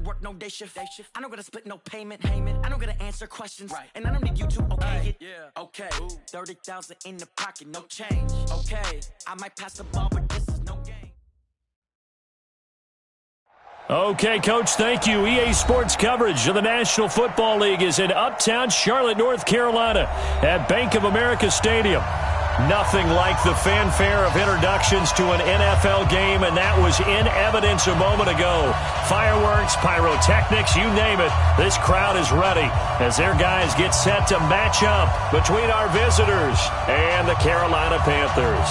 work no day shift. I don't gotta split no payment. I don't gotta answer questions. And I don't need you to okay it. Okay, 30,000 in the pocket, no change. Okay, I might pass the ball, but this is no game. Okay, Coach, thank you. EA Sports coverage of the National Football League is in uptown Charlotte, North Carolina at Bank of America Stadium. Nothing like the fanfare of introductions to an NFL game, and that was in evidence a moment ago. Fireworks, pyrotechnics, you name it. This crowd is ready as their guys get set to match up between our visitors and the Carolina Panthers.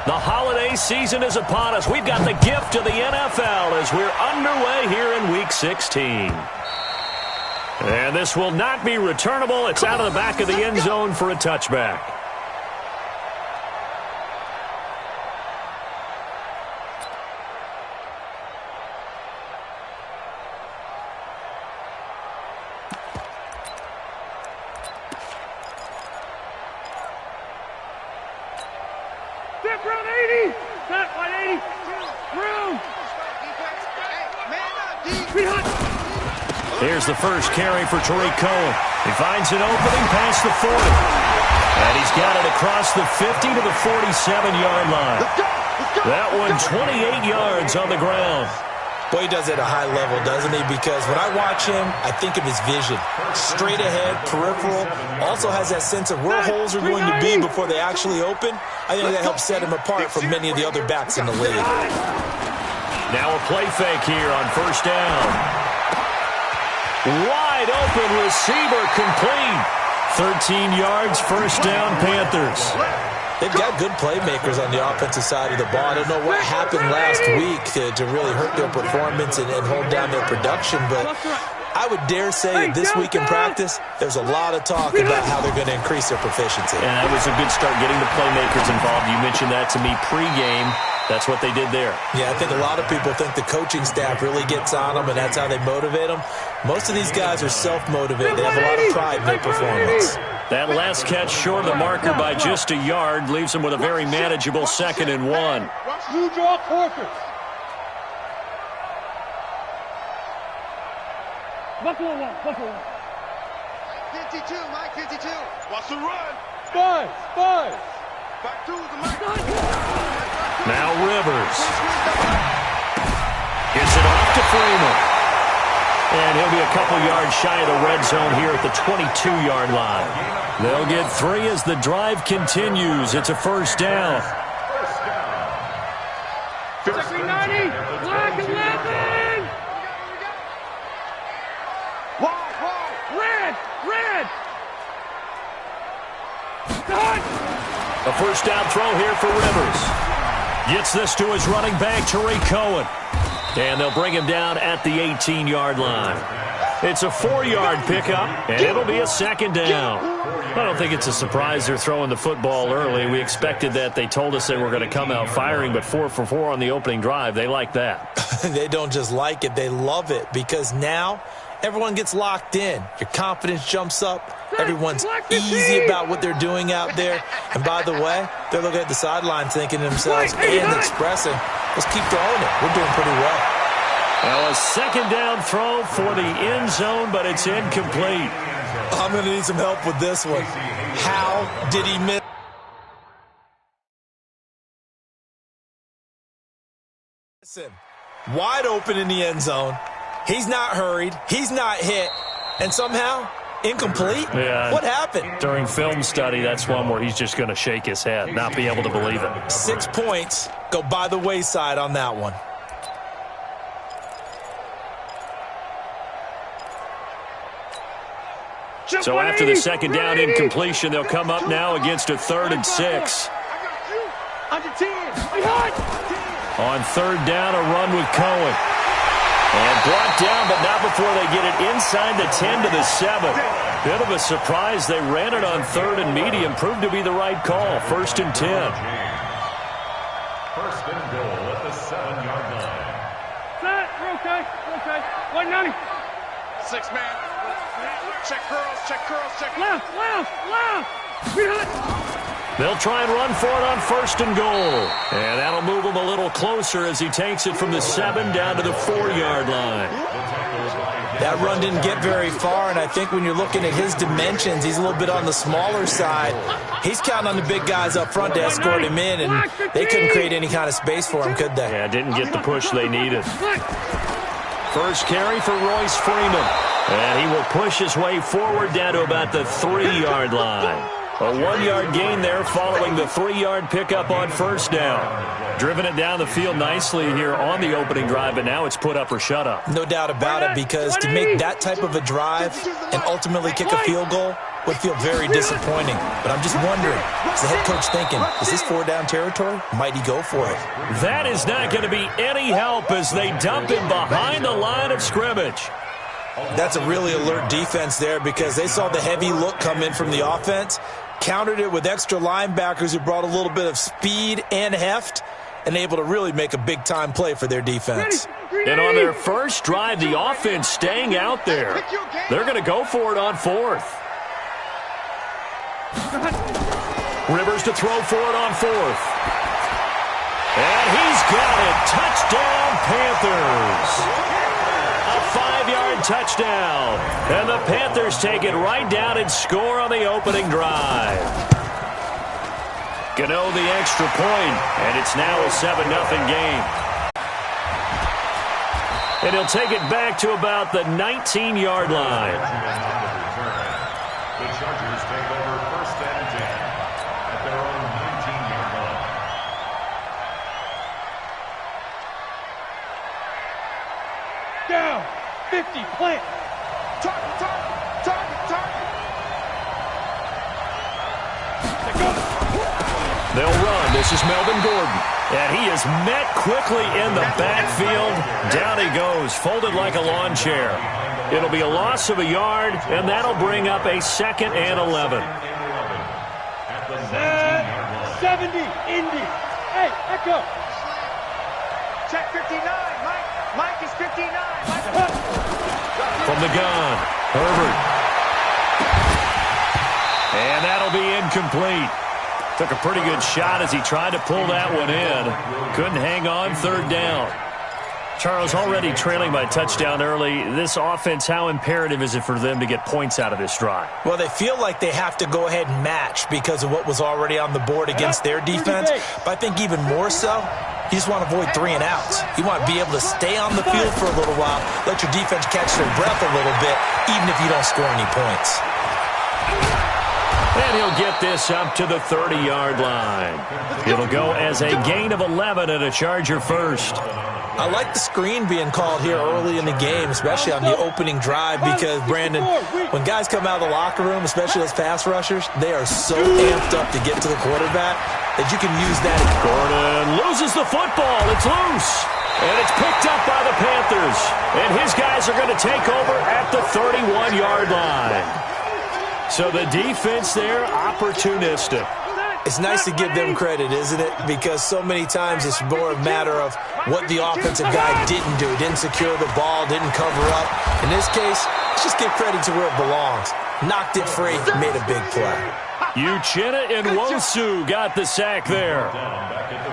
The holiday season is upon us. We've got the gift of the NFL as we're underway here in Week 16. And this will not be returnable. It's out of the back of the end zone for a touchback. Here's the first carry for Tariq Cohen. He finds an opening past the 40. And he's got it across the 50 to the 47-yard line. That one 28 yards on the ground. Boy, he does it at a high level, doesn't he? Because when I watch him, I think of his vision. Straight ahead, peripheral. Also has that sense of where holes are going to be before they actually open. I think that helps set him apart from many of the other backs in the league. Now a play fake here on first down. Wide open receiver complete. 13 yards, first down, Panthers. They've got good playmakers on the offensive side of the ball. I don't know what happened last week to really hurt their performance and hold down their production, but I would dare say that this week in practice, there's a lot of talk about how they're going to increase their proficiency. And that was a good start getting the playmakers involved. You mentioned that to me pregame. That's what they did there. Yeah, I think a lot of people think the coaching staff really gets on them, and that's how they motivate them. Most of these guys are self-motivated. They have a lot of pride in their performance. That last catch short of the marker by just a yard leaves them with a very manageable 2nd and 1. You draw quarters. Buffalo 1, Buffalo 1. 52, Mike 52. Watch the run. Five. Back to the Mike. Now Rivers. Gets it off to Freeman. And he'll be a couple yards shy of the red zone here at the 22-yard line. They'll get 3 as the drive continues. It's a first down. Black 11. Red. A first down throw here for Rivers. Gets this to his running back, Tariq Cohen. And they'll bring him down at the 18-yard line. It's a 4-yard pickup, and it'll be a 2nd down. I don't think it's a surprise they're throwing the football early. We expected that. They told us they were going to come out firing, but 4 for 4 on the opening drive. They like that. They don't just like it. They love it because now everyone gets locked in. Your confidence jumps up. Everyone's easy about what they're doing out there. And by the way, they're looking at the sideline thinking to themselves and expressing, let's keep throwing it. We're doing pretty well. Well, a 2nd down throw for the end zone, but it's incomplete. I'm going to need some help with this one. How did he miss? Listen, wide open in the end zone. He's not hurried. He's not hit. And somehow, incomplete? Yeah. What happened? During film study, that's one where he's just going to shake his head, not be able to believe it. 6 points go by the wayside on that one. So after the 2nd down incompletion, they'll come up now against a 3rd and 6. Under 10. On third down, a run with Cohen. And brought down, but not before they get it inside the 10 to the 7. Bit of a surprise. They ran it on third and medium. Proved to be the right call. 1st and 10. First and goal at the 7-yard line. Set. We're okay. We're okay. 190. 6 man. Check curls, check curls, check. Left. We hit. They'll try and run for it on 1st and goal. And that'll move him a little closer as he takes it from the 7 down to the 4-yard line. That run didn't get very far, and I think when you're looking at his dimensions, he's a little bit on the smaller side. He's counting on the big guys up front to escort him in, and they couldn't create any kind of space for him, could they? Yeah, didn't get the push they needed. First carry for Royce Freeman. And he will push his way forward down to about the 3-yard line. A 1-yard gain there following the 3-yard pickup on 1st down. Driven it down the field nicely here on the opening drive, but now it's put up or shut up. No doubt about it, because to make that type of a drive and ultimately kick a field goal would feel very disappointing. But I'm just wondering, is the head coach thinking, is this 4-down territory? Might he go for it? That is not going to be any help as they dump him behind the line of scrimmage. That's a really alert defense there, because they saw the heavy look come in from the offense, countered it with extra linebackers who brought a little bit of speed and heft, and able to really make a big-time play for their defense. And on their first drive, the offense staying out there. They're going to go for it on 4th. Rivers to throw for it on 4th. And he's got it. Touchdown, Panthers. A 5-yard touchdown. And the Panthers take it right down and score on the opening drive. Gano the extra point, and it's now a 7-0 game. And he'll take it back to about the 19-yard line. The Chargers take over 1st and 10 at their own 19-yard line. Down. 50. Plant. Target. They'll run. This is Melvin Gordon. And he is met quickly in the backfield. Down he goes, folded like a lawn chair. It'll be a loss of a yard, and that'll bring up a 2nd and 11. 70. Indy. Hey, echo. Check 59. Mike is 59. From the gun, Herbert. And that'll be incomplete. Took a pretty good shot as he tried to pull that one in. Couldn't hang on 3rd down. Charles, already trailing by touchdown early. This offense, how imperative is it for them to get points out of this drive? Well, they feel like they have to go ahead and match because of what was already on the board against their defense. But I think even more so, you just want to avoid 3 and outs. You want to be able to stay on the field for a little while, let your defense catch their breath a little bit, even if you don't score any points. And he'll get this up to the 30-yard line. It'll go as a gain of 11 and a Charger first. I like the screen being called here early in the game, especially on the opening drive, because, Brandon, when guys come out of the locker room, especially those pass rushers, they are so amped up to get to the quarterback that you can use that. Gordon loses the football. It's loose. And it's picked up by the Panthers. And his guys are going to take over at the 31-yard line. So the defense there, opportunistic. It's nice to give them credit, isn't it? Because so many times it's more a matter of what the offensive guy didn't do. Didn't secure the ball, didn't cover up. In this case, let's just give credit to where it belongs. Knocked it free, made a big play. Uchenna Nwosu got the sack there.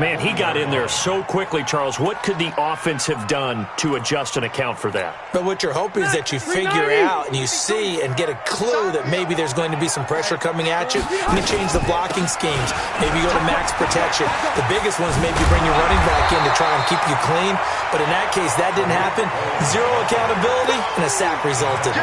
Man, he got in there so quickly, Charles. What could the offense have done to adjust and account for that? But what you're hoping is that you figure out and you see and get a clue that maybe there's going to be some pressure coming at you. You can change the blocking schemes. Maybe go to max protection. The biggest one is maybe bring your running back in to try and keep you clean. But in that case, that didn't happen. 0 accountability, and a sack resulted.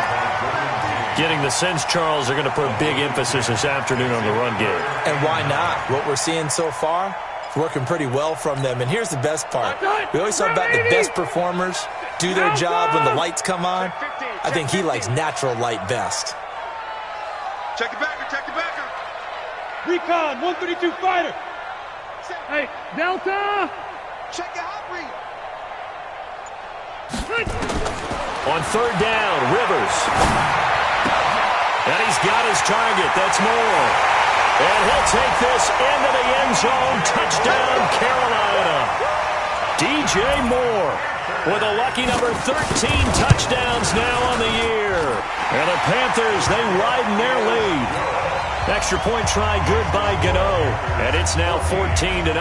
Getting the sense, Charles, they're going to put a big emphasis this afternoon on the run game. And why not? What we're seeing so far, it's working pretty well from them. And here's the best part. We always talk about the best performers do their job when the lights come on. I think he likes natural light best. Check the backer, check the backer. Recon, 132 fighter. Hey, Delta! Check your hot read. On third down, Rivers. And he's got his target. That's Moore. And he'll take this into the end zone. Touchdown, Carolina. DJ Moore with a lucky number 13 touchdowns now on the year. And the Panthers, they widen their lead. Extra point try good by Gano. And it's now 14-0.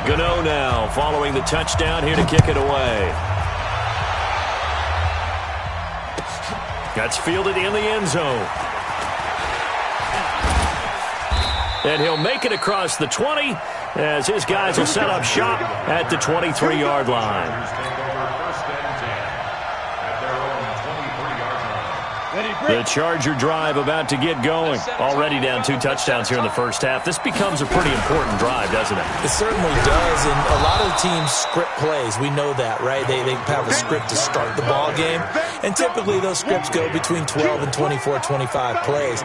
Gano now following the touchdown here to kick it away. That's fielded in the end zone. And he'll make it across the 20 as his guys will set up shop at the 23-yard line. The Charger drive about to get going. Already down 2 touchdowns here in the first half. This becomes a pretty important drive, doesn't it? It certainly does, and a lot of the teams script plays. We know that, right? They have a script to start the ball game, and typically those scripts go between 12 and 24, 25 plays.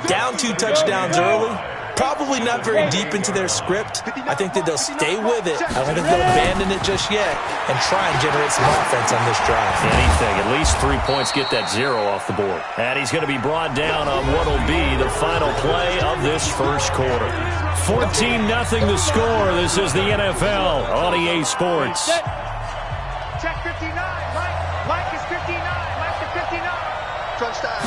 Down 2 touchdowns early, probably not very deep into their script. I think that they'll stay with it. I don't think they'll abandon it just yet and try and generate some offense on this drive. Anything. At least 3 points get that 0 off the board. And he's going to be brought down on what will be the final play of this first quarter. 14-0 the score. This is the NFL on EA Sports. Check 59. Mike is 59. Mike to 59. Touchdown.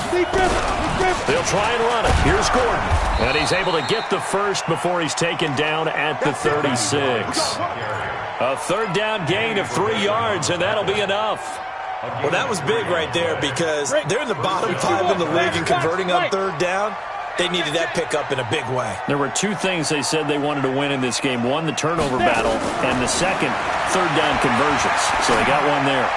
They'll try and run it. Here's Gordon. And he's able to get the first before he's taken down at the 36. A third down gain of 3 yards, and that'll be enough. Well, that was big right there because they're in the bottom 5 in the league and converting on third down. They needed that pickup in a big way. There were 2 things they said they wanted to win in this game. One, the turnover battle, and the second, third down conversions. So they got one there.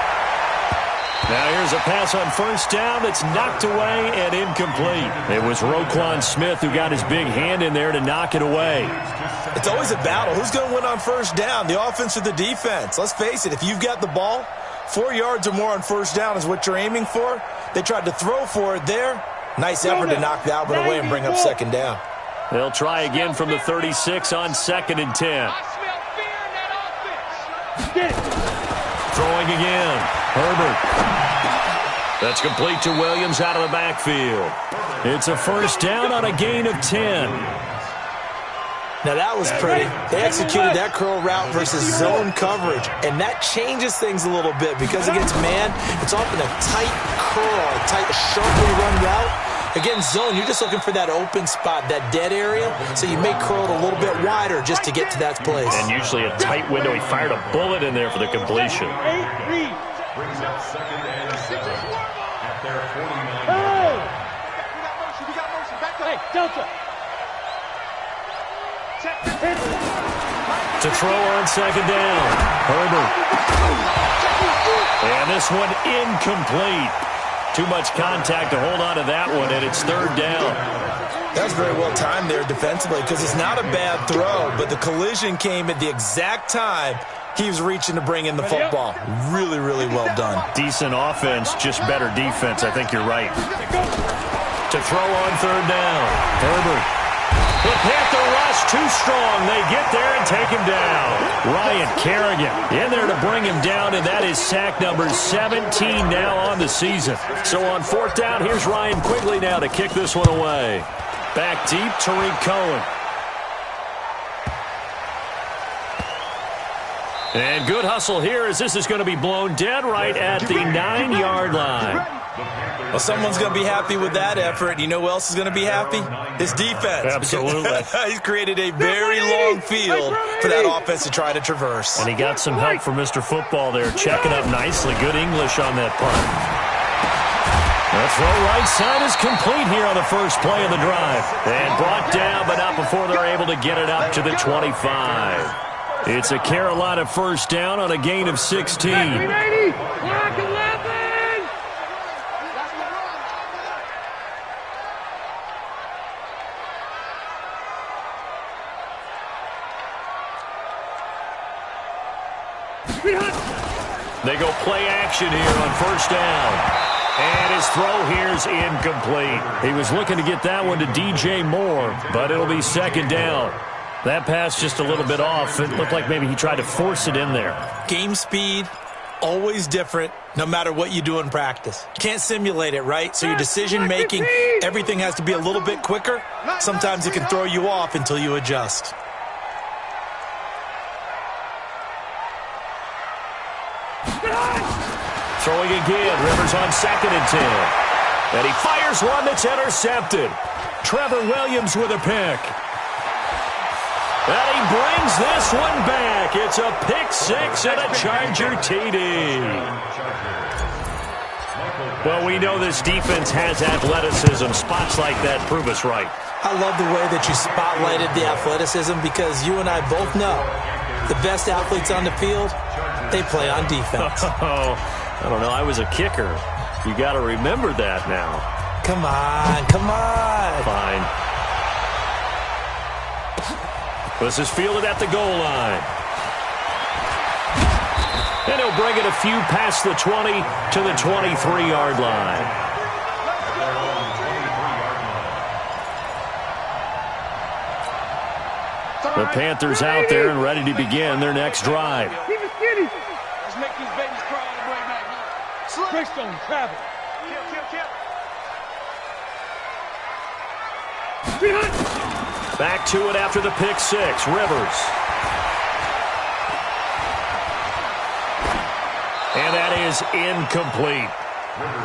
Now here's a pass on first down that's knocked away and incomplete. It was Roquan Smith who got his big hand in there to knock it away. It's always a battle. Who's going to win on first down, the offense or the defense? Let's face it, if you've got the ball, 4 yards or more on first down is what you're aiming for. They tried to throw for it there. Nice effort to knock that one away and bring up second down. They'll try again from the 36 on 2nd and 10. Throwing again. Herbert. That's complete to Williams out of the backfield. It's a first down on a gain of 10. Now that was pretty. They executed that curl route versus zone coverage, and that changes things a little bit because against man, it's often a tight curl, a tight, sharply run route. Against zone, you're just looking for that open spot, that dead area, so you may curl it a little bit wider just to get to that place. And usually a tight window. He fired a bullet in there for the completion. Brings up 2nd and 7 at their 49. Hey, Delta. To throw on 2nd down. Herbert. And this one incomplete. Too much contact to hold on to that one, and it's 3rd down. That's very well timed there defensively because it's not a bad throw, but the collision came at the exact time he was reaching to bring in the football. Really, really well done. Decent offense, just better defense. I think you're right. To throw on 3rd down. Herbert. The Panther rush too strong. They get there and take him down. Ryan Kerrigan in there to bring him down, and that is sack number 17 now on the season. So on 4th down, here's Ryan Quigley now to kick this one away. Back deep, Tariq Cohen. And good hustle here as this is going to be blown dead right at the 9-yard line. Well, someone's going to be happy with that effort. You know who else is going to be happy? His defense. Absolutely. He's created a very long field for that offense to try to traverse. And he got some help from Mr. Football there, checking up nicely. Good English on that punt. The throw right side is complete here on the first play of the drive. And brought down, but not before they're able to get it up to the 25. It's a Carolina first down on a gain of 16. Block 11. They go play action here on first down. And his throw here is incomplete. He was looking to get that one to DJ Moore, but it'll be 2nd down. That pass just a little bit off. It looked like maybe he tried to force it in there. Game speed, always different, no matter what you do in practice. Can't simulate it, right? So your decision-making, everything has to be a little bit quicker. Sometimes it can throw you off until you adjust. Throwing again. Rivers on 2nd and 10. And he fires one that's intercepted. Trevor Williams with a pick. And he brings this one back. It's a pick six and a Charger TD. Well, we know this defense has athleticism. Spots like that prove us right. I love the way that you spotlighted the athleticism because you and I both know the best athletes on the field, they play on defense. Oh, I don't know. I was a kicker. You got to remember that now. Come on, come on. Fine. This is fielded at the goal line. And he'll bring it a few past the 20 to the 23-yard line. The Panthers out there and ready to begin their next drive. Keep it skinny. Let's make these babies cry on the way back. Greystone, travel. Back to it after the pick six. Rivers. And that is incomplete.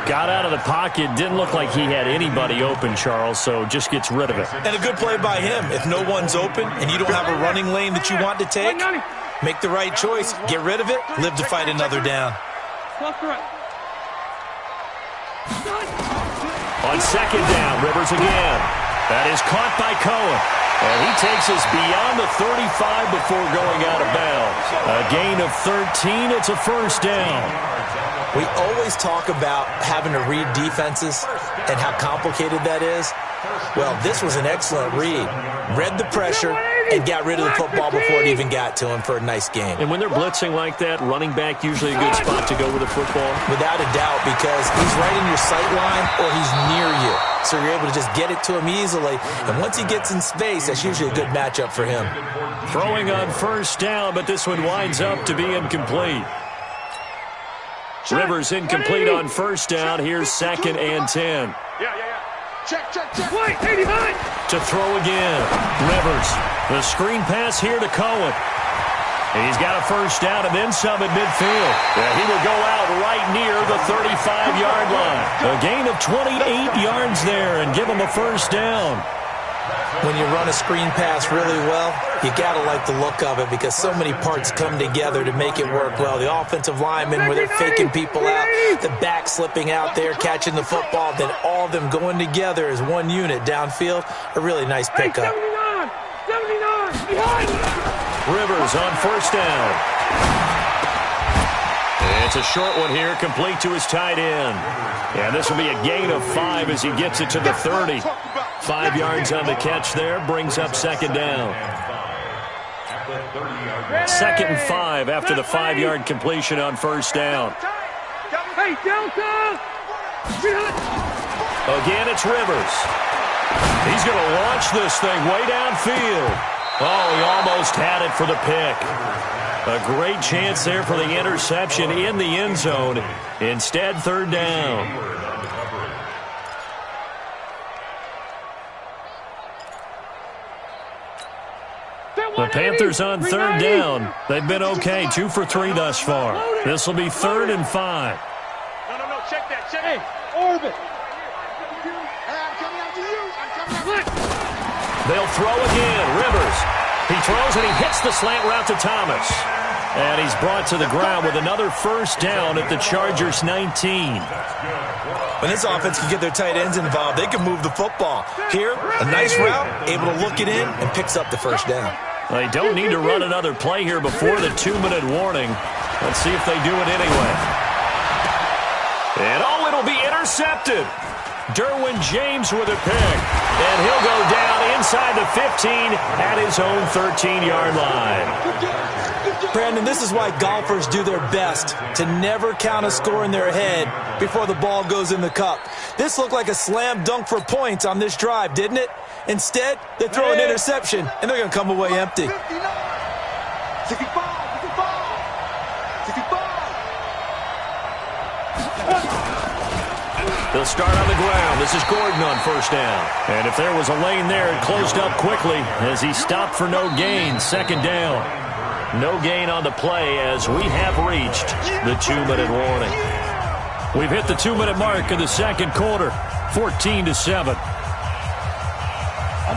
Got out of the pocket. Didn't look like he had anybody open, Charles, so just gets rid of it. And a good play by him. If no one's open and you don't have a running lane that you want to take, make the right choice. Get rid of it. Live to fight another down. On 2nd down, Rivers again. That is caught by Cohen. And he takes us beyond the 35 before going out of bounds. A gain of 13. It's a first down. We always talk about having to read defenses and how complicated that is. Well, this was an excellent read. Read the pressure and got rid of the football before it even got to him for a nice game. And when they're blitzing like that, running back usually a good spot to go with the football? Without a doubt, because he's right in your sight line or he's near you. So you're able to just get it to him easily. And once he gets in space, that's usually a good matchup for him. Throwing on first down, but this one winds up to be incomplete. Rivers incomplete on first down. Here's 2nd and 10. Check. Wait, 89. To throw again. Rivers. The screen pass here to Cohen. He's got a first down and then some at midfield. He will go out right near the 35-yard line. A gain of 28 yards there and give him a first down. When you run a screen pass really well, you got to like the look of it because so many parts come together to make it work well. The offensive linemen, where they're faking people out, the back slipping out there, catching the football, then all of them going together as one unit downfield. A really nice pickup. 79, behind. Rivers on first down. It's a short one here, complete to his tight end. And this will be a gain of 5 as he gets it to the 30. 5 yards on the catch there, brings up 2nd down. 2nd and 5 after the 5-yard completion on first down. Hey, Delta! Again, it's Rivers. He's going to launch this thing way downfield. Oh, he almost had it for the pick. A great chance there for the interception in the end zone. Instead, 3rd down. The Panthers on 3rd down. They've been okay, 2 for 3 thus far. This will be 3rd and 5. No, check that. Hey, orbit. They'll throw again. Rivers. He throws and he hits the slant route to Thomas. And he's brought to the ground with another first down at the Chargers 19. When this offense can get their tight ends involved, they can move the football. Here, a nice route, able to look it in, and picks up the first down. They don't need to run another play here before the 2-minute warning. Let's see if they do it anyway. And it'll be intercepted. Derwin James with a pick. And he'll go down inside the 15 at his own 13-yard line. Brandon, this is why golfers do their best to never count a score in their head before the ball goes in the cup. This looked like a slam dunk for points on this drive, didn't it? Instead, they throw an interception, and they're going to come away empty. 65, 65, 65. They'll start on the ground. This is Gordon on first down. And if there was a lane there, it closed up quickly as he stopped for no gain. Second down. No gain on the play as we have reached the 2-minute warning. We've hit the 2-minute mark in the second quarter, 14-7.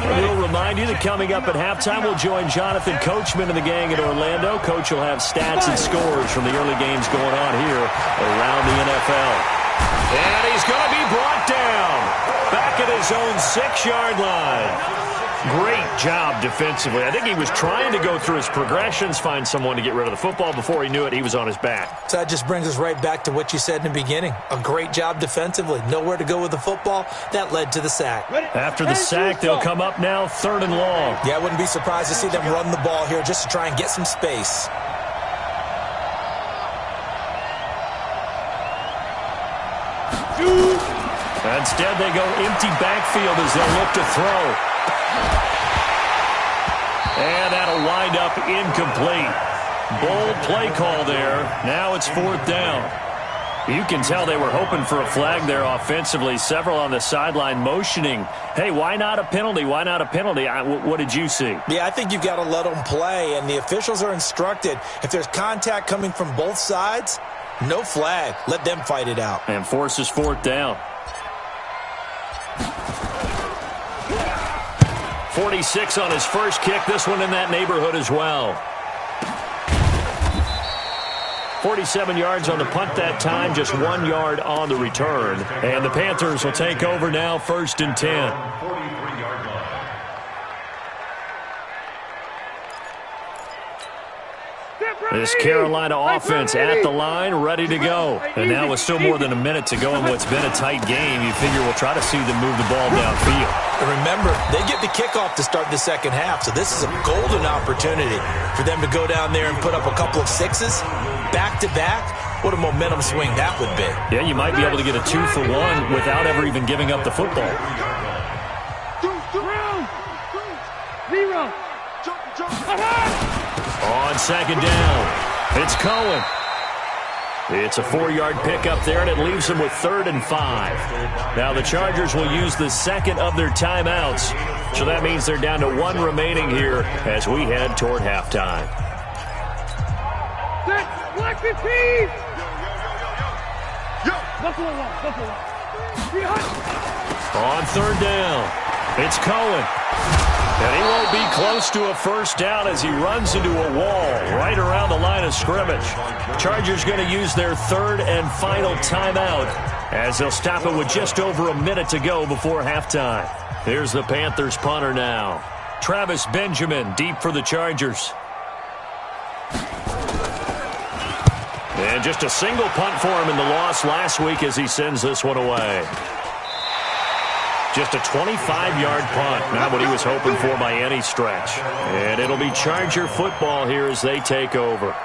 We'll remind you that coming up at halftime, we'll join Jonathan Coachman and the gang in Orlando. Coach will have stats and scores from the early games going on here around the NFL. And he's going to be brought down back at his own 6-yard line. Great job defensively. I think he was trying to go through his progressions, find someone to get rid of the football. Before he knew it, he was on his back. So that just brings us right back to what you said in the beginning. A great job defensively. Nowhere to go with the football. That led to the sack. After the sack, they'll come up now 3rd and long. Yeah, I wouldn't be surprised to see them run the ball here just to try and get some space. Instead, they go empty backfield as they'll look to throw. And that'll wind up incomplete. Bold play call there. Now it's 4th down. You can tell they were hoping for a flag there offensively. Several on the sideline motioning, hey, why not a penalty? Why not a penalty? What did you see? Yeah, I think you've got to let them play, and the officials are instructed. If there's contact coming from both sides, no flag. Let them fight it out. And forces 4th down. 46 on his first kick. This one in that neighborhood as well. 47 yards on the punt that time, just 1 yard on the return. And the Panthers will take over now, 1st and 10. This Carolina offense at the line, ready to go. And now with still more than a minute to go in what's been a tight game, you figure we'll try to see them move the ball downfield. And remember, they get the kickoff to start the second half, so this is a golden opportunity for them to go down there and put up a couple of sixes back-to-back. What a momentum swing that would be. Yeah, you might be able to get a 2-for-1 without ever even giving up the football. 0. On second down, it's Cohen. It's a 4-yard pickup there, and it leaves them with 3rd and 5. Now the Chargers will use the second of their timeouts, so that means they're down to 1 remaining here as we head toward halftime. Black 15! On 3rd down, it's Cohen. And he won't be close to a first down as he runs into a wall right around the line of scrimmage. Chargers going to use their 3rd and final timeout as they'll stop it with just over a minute to go before halftime. Here's the Panthers punter now. Travis Benjamin deep for the Chargers. And just a single punt for him in the loss last week as he sends this one away. Just a 25-yard punt, not what he was hoping for by any stretch. And it'll be Charger football here as they take over.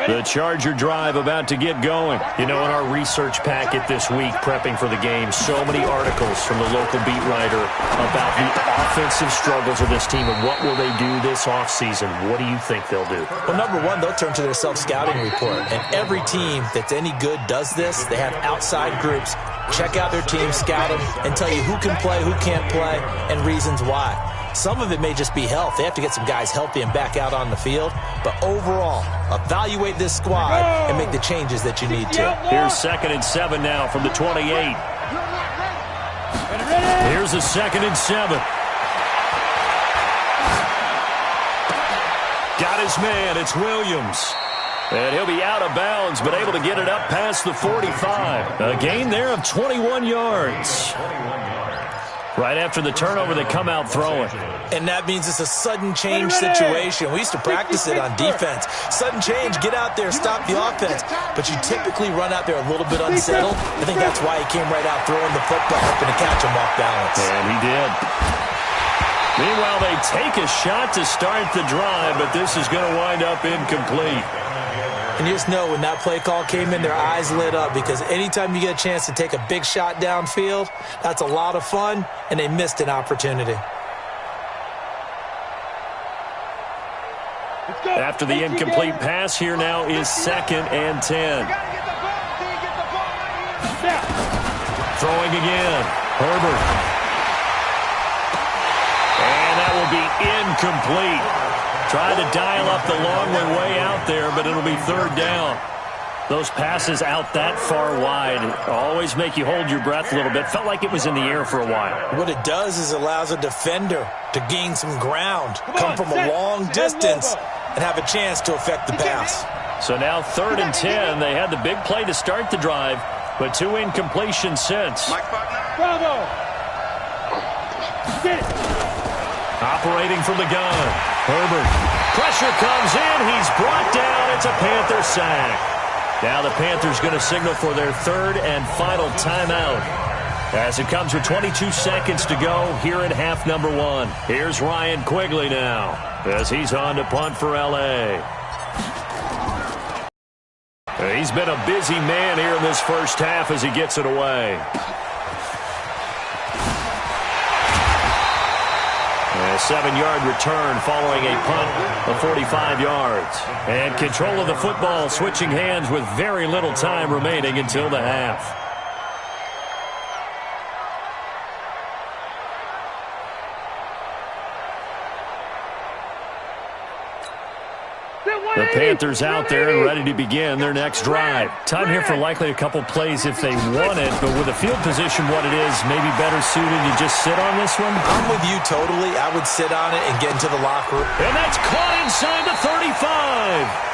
The Charger drive about to get going. You know, in our research packet this week, prepping for the game, so many articles from the local beat writer about the offensive struggles of this team and what will they do this offseason. What do you think they'll do? Well, number one, they'll turn to their self-scouting report. And every team that's any good does this. They have outside groups. Check out their team, scout them, and tell you who can play, who can't play, and reasons why. Some of it may just be health. They have to get some guys healthy and back out on the field. But overall, evaluate this squad and make the changes that you need to. Here's 2nd and 7 now from the 28. Here's a 2nd and 7. Got his man. It's Williams. And he'll be out of bounds, but able to get it up past the 45. A gain there of 21 yards. Right after the turnover, they come out throwing. And that means it's a sudden change situation. We used to practice it on defense. Sudden change, get out there, stop the offense. But you typically run out there a little bit unsettled. I think that's why he came right out throwing the football, hoping to catch him off balance. And he did. Meanwhile, they take a shot to start the drive, but this is going to wind up incomplete. And you just know when that play call came in, their eyes lit up, because anytime you get a chance to take a big shot downfield, that's a lot of fun, and they missed an opportunity. After the incomplete pass, here now is 2nd and 10. Throwing again. Herbert. And that will be incomplete. Tried to dial up the long way out there, but it'll be 3rd down. Those passes out that far wide always make you hold your breath a little bit. Felt like it was in the air for a while. What it does is it allows a defender to gain some ground, come from a long distance, and have a chance to affect the pass. So now 3rd and 10. They had the big play to start the drive, but 2 incompletions since. Bravo! Get it! Operating from the gun. Herbert. Pressure comes in. He's brought down. It's a Panther sack. Now the Panthers going to signal for their 3rd and final timeout, as it comes with 22 seconds to go here in half number 1. Here's Ryan Quigley now, as he's on to punt for L.A. He's been a busy man here in this first half as he gets it away. A 7-yard return following a punt of 45 yards. And control of the football switching hands with very little time remaining until the half. The Panthers out there and ready to begin their next drive. Time here for likely a couple plays if they want it, but with the field position what it is, maybe better suited to just sit on this one? I'm with you totally. I would sit on it and get into the locker room. And that's caught inside the 35.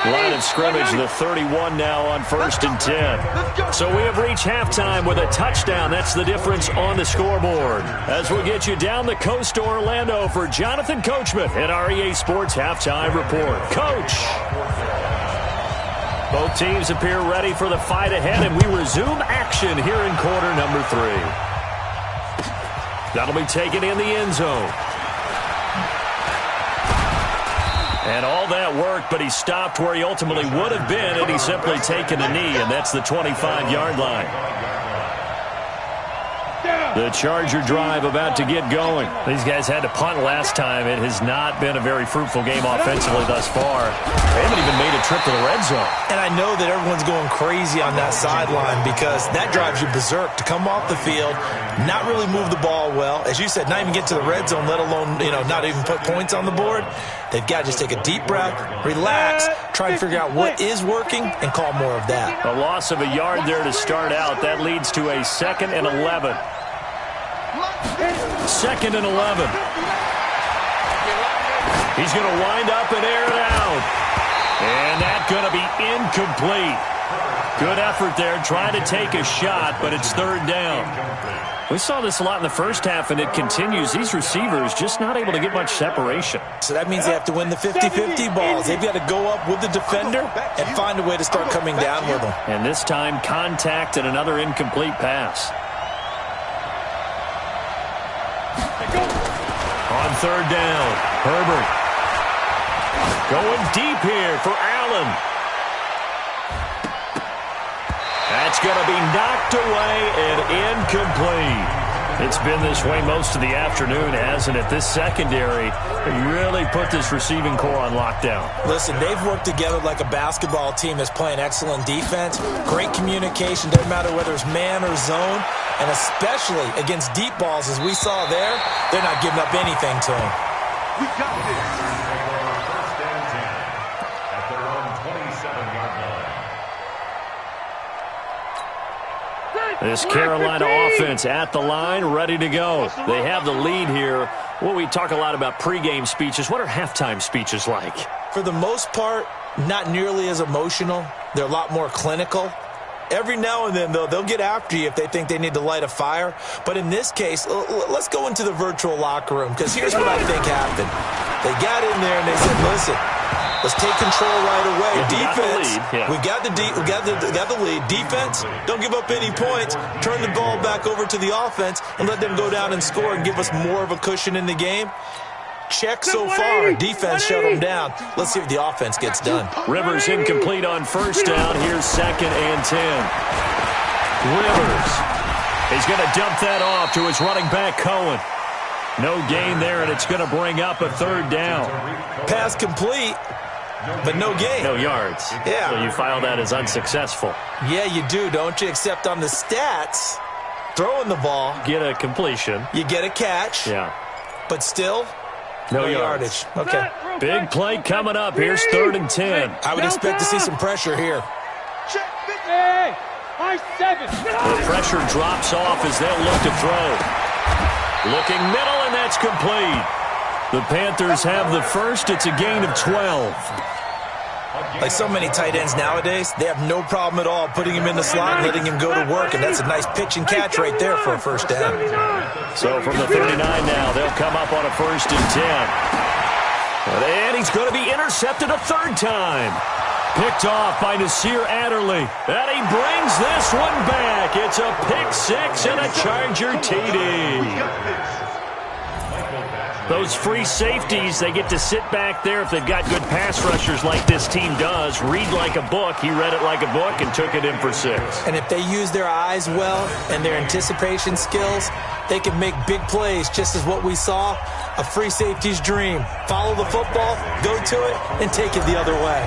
Line of scrimmage, the 31 now on 1st and 10. So we have reached halftime with a touchdown. That's the difference on the scoreboard. As we get you down the coast to Orlando for Jonathan Coachman at our EA Sports Halftime Report. Coach! Both teams appear ready for the fight ahead, and we resume action here in quarter number 3. That'll be taken in the end zone. And all that worked, but he stopped where he ultimately would have been had he simply taken a knee, and that's the 25-yard line. The Charger drive about to get going. These guys had to punt last time. It has not been a very fruitful game offensively thus far. They haven't even made a trip to the red zone. And I know that everyone's going crazy on that sideline because that drives you berserk to come off the field, not really move the ball well. As you said, not even get to the red zone, let alone, not even put points on the board. They've got to just take a deep breath, relax, try and figure out what is working, and call more of that. A loss of a yard there to start out. That leads to a 2nd and 11. 2nd and 11. He's going to wind up and air it out. And that's going to be incomplete. Good effort there, trying to take a shot, but it's 3rd down. We saw this a lot in the first half, and it continues. These receivers just not able to get much separation. So that means they have to win the 50-50 balls. They've got to go up with the defender and find a way to start coming down with them. And this time, contact and another incomplete pass. On 3rd down, Herbert going deep here for Allen. That's going to be knocked away and incomplete. It's been this way most of the afternoon, hasn't it? This secondary really put this receiving core on lockdown. Listen, they've worked together like a basketball team that's playing excellent defense. Great communication, doesn't matter whether it's man or zone. And especially against deep balls, as we saw there, they're not giving up anything to them. We got this. First and 10 at their own 27-yard line. This Carolina offense at the line, ready to go. They have the lead here. Well, we talk a lot about pregame speeches. What are halftime speeches like? For the most part, not nearly as emotional. They're a lot more clinical. Every now and then, though, they'll get after you if they think they need to light a fire. But in this case, let's go into the virtual locker room, because here's what I think happened. They got in there and they said, listen, let's take control right away. Defense, we got the lead. Defense, don't give up any points. Turn the ball back over to the offense and let them go down and score and give us more of a cushion in the game. Check so far. Defense shut them down. Let's see if the offense gets done. Rivers incomplete on first down. Here's 2nd and 10. Rivers. He's going to dump that off to his running back, Cohen. No gain there, and it's going to bring up a 3rd down. Pass complete, but no gain. No yards. Yeah. So you file that as unsuccessful. Yeah, you do, don't you? Except on the stats, throwing the ball. Get a completion. You get a catch. Yeah. But still, no yardage. Okay. Big play coming up. Here's 3rd and 10. I would expect to see some pressure here. The pressure drops off as they'll look to throw. Looking middle, and that's complete. The Panthers have the first. It's a gain of 12. Like so many tight ends nowadays, they have no problem at all putting him in the slot and letting him go to work, and that's a nice pitch and catch right there for a first down. So from the 39 now, they'll come up on a 1st and 10. And he's going to be intercepted a 3rd time. Picked off by Nasir Adderley. And he brings this one back. It's a pick 6 and a Charger TD. Those free safeties, they get to sit back there if they've got good pass rushers like this team does. Read like a book. He read it like a book and took it in for 6. And if they use their eyes well and their anticipation skills, they can make big plays, just as what we saw, a free safety's dream. Follow the football, go to it, and take it the other way.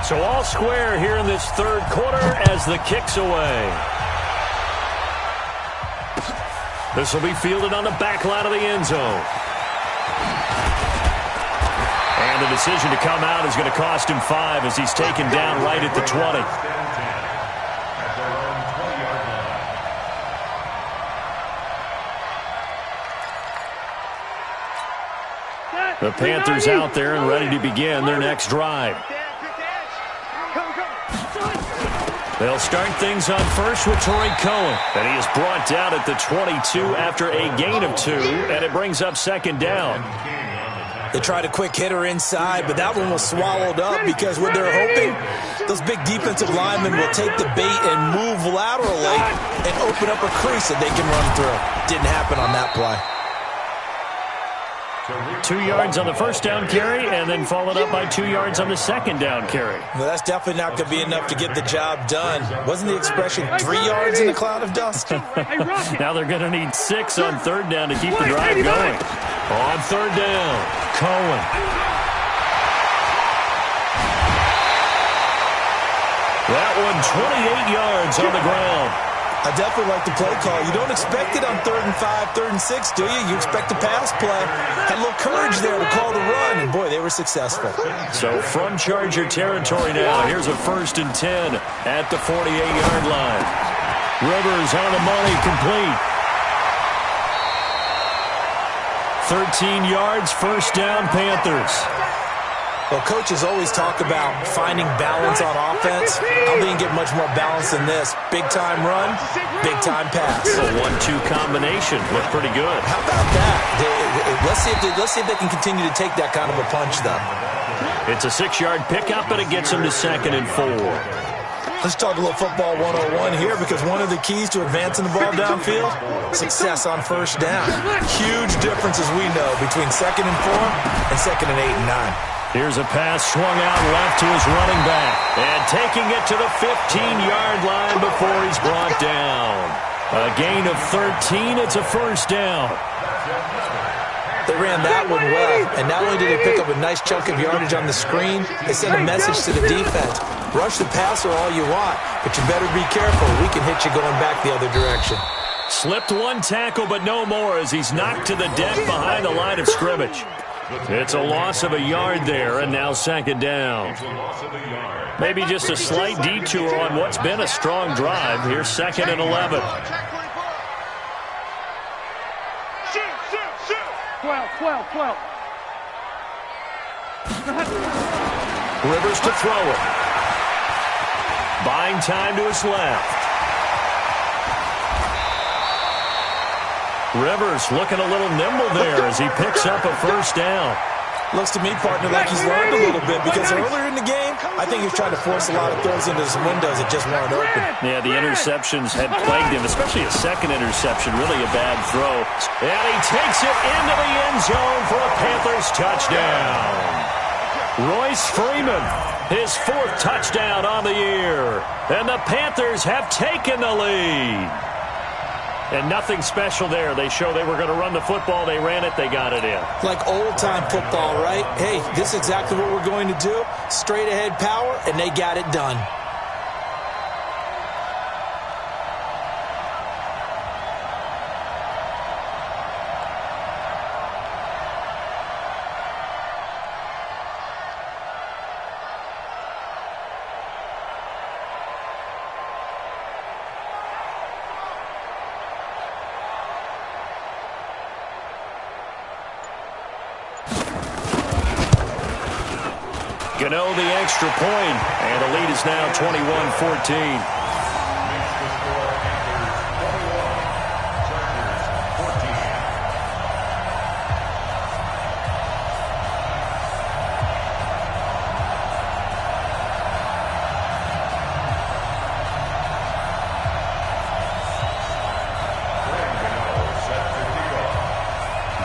So all square here in this 3rd quarter as the kick's away. This will be fielded on the back line of the end zone. And the decision to come out is going to cost him 5 as he's taken down right at the 20. The Panthers out there and ready to begin their next drive. They'll start things on first with Torrey Cohen. And he is brought down at the 22 after a gain of 2, and it brings up 2nd down. They tried a quick hitter inside, but that one was swallowed up because what they're hoping, those big defensive linemen will take the bait and move laterally and open up a crease that they can run through. Didn't happen on that play. 2 yards on the first down carry, and then followed up by 2 yards on the 2nd down carry. Well, that's definitely not going to be enough to get the job done. Wasn't the expression 3 yards in a cloud of dust? Now they're going to need 6 on 3rd down to keep the drive going. On 3rd down, Cohen. That one 28 yards on the ground. I definitely like the play call. You don't expect it on 3rd and 5, 3rd and 6, do you? You expect a pass play. Had a little courage there to call the run, and boy, they were successful. So from Charger territory now, here's a 1st and 10 at the 48-yard line. Rivers on the money, complete. 13 yards, 1st down, Panthers. Well, coaches always talk about finding balance on offense. I don't think you get much more balance than this. Big-time run, big-time pass. A 1-2 combination. Looked pretty good. How about that? Let's see if they can continue to take that kind of a punch, though. It's a 6-yard pickup, and it gets them to 2nd and 4. Let's talk a little football 101 here, because one of the keys to advancing the ball downfield, success on 1st down. Huge difference, as we know, between 2nd and 4 and 2nd and 8 and 9. Here's a pass swung out left to his running back. And taking it to the 15-yard line before he's brought down. A gain of 13. It's a 1st down. They ran that one well. And not only did they pick up a nice chunk of yardage on the screen, they sent a message to the defense. Rush the passer all you want, but you better be careful. We can hit you going back the other direction. Slipped one tackle, but no more as he's knocked to the deck behind the line of scrimmage. It's a loss of a yard there, and now 2nd down. Maybe just a slight detour on what's been a strong drive. Here's 2nd and 11. 12. Rivers to throw it. buying time to his left. Rivers looking a little nimble there as he picks up a first down. Looks to me, partner, like he's learned a little bit because earlier in the game, I think he was trying to force a lot of throws into some windows that just weren't open. Yeah, the interceptions had plagued him, especially a second interception, really a bad throw. And he takes it into the end zone for a Panthers touchdown. Royce Freeman, his 4th touchdown on the year. And the Panthers have taken the lead. And nothing special there. They show they were going to run the football. They ran it. They got it in. Like old-time football, right? Hey, this is exactly what we're going to do. Straight-ahead power, and they got it done. Gano the extra point, and the lead is now 21-14.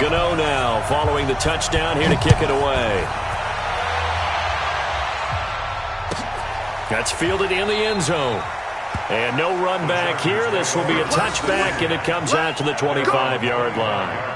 Gano now following the touchdown here to kick it away. That's fielded in the end zone. And no run back here. This will be a touchback, and it comes out to the 25-yard line.